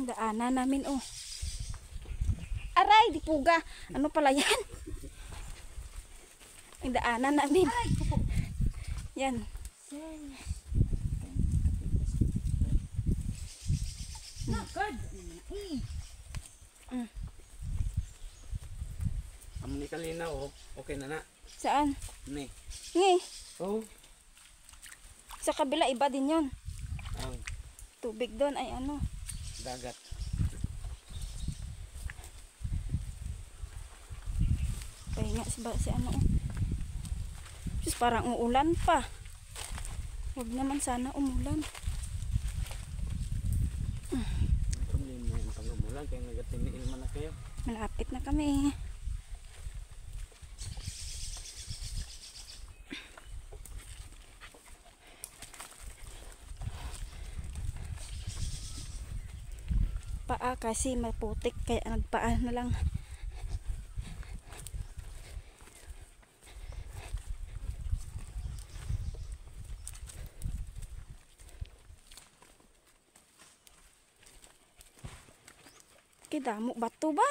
Daanan namin, oh. Aray, di puga. Ano pala yan? Ang daanan namin. Yan. Ni kalina oh. Okay na na. Saan? Ni. Ngi. Oh. Sa kabila, iba din yun. Ang Tubig doon ay ano. dagat. Pahinga si ano. Just parang uulan pa. Huwag naman sana umulan. Problema yung pag-umulan kaya nagatiniil man na kayo. Malapit na kami. Paa kasi maputik kaya nagpaa na lang. Kidamo bato ba?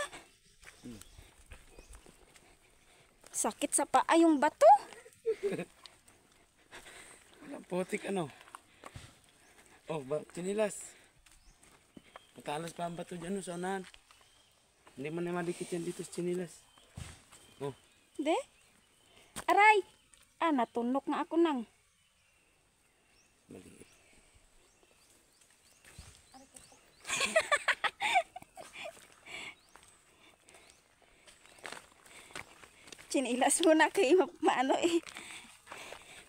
Sakit sa paa yung bato. Putik ano? Oh, chinilas. Matalas pa ang bato dyan sa unahan. Hindi man na madikit yan dito sa chinilas. Oh. De? Aray! Natunok na ako nang. Maliit. Chinilas mo na kay maano eh.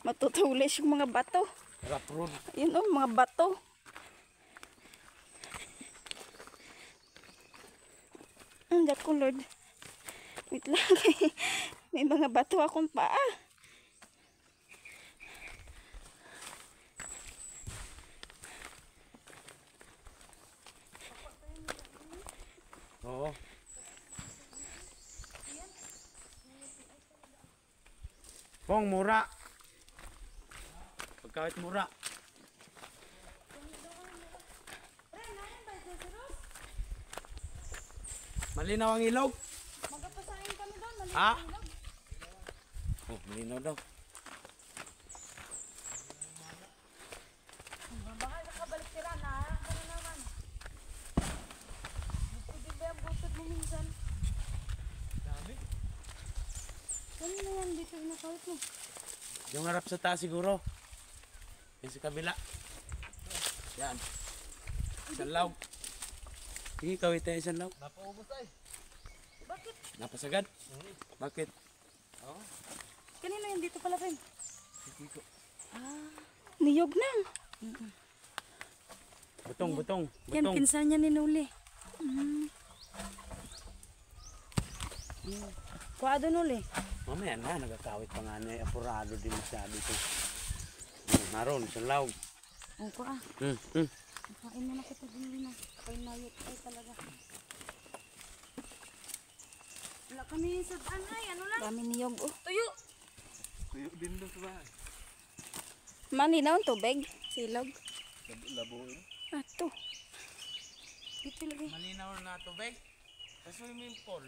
Matutulis yung mga bato. Rough road. Yun oh, mga bato. Ang ko Lord. Wait lang. May mga bato akong paa. Oo. Pong mura. Pagkawit mura. Malinaw ang ilog? Magapasahin kami doon. Ha? Oh, malinaw daw. Baka nakabalik sila na. Ano naman? Hindi ba yung butod mo minsan? Dami. Kanina yan dito nakawit mo. Yung harap sa taas siguro. Yung sa kabila. Yan. Isang law. Sige, kawit tayo isang law. Napaubos ay. Bakit? Napasagad? Bakit? Oo. Kanina yan dito pala rin. Sige ko. Niyog na. Butong, butong, Yan, butong. pinsan niya ninuli. Kuha doon uli. Mamaya na, nagkakawit pa nga na apurado din masyado ito. Naroon, isang law. Ang kuha. Kain mo na kita din na. Kain na yun. Ay talaga. Wala kami sa daan ay. Ano lang? Dami niyog. Oh. Tuyo. Tuyo din doon sa bahay. Maninaw ang tubig. Silog. Labuin. Ato. Dito lagi. Malinaw na tubig. Sa swimming pool.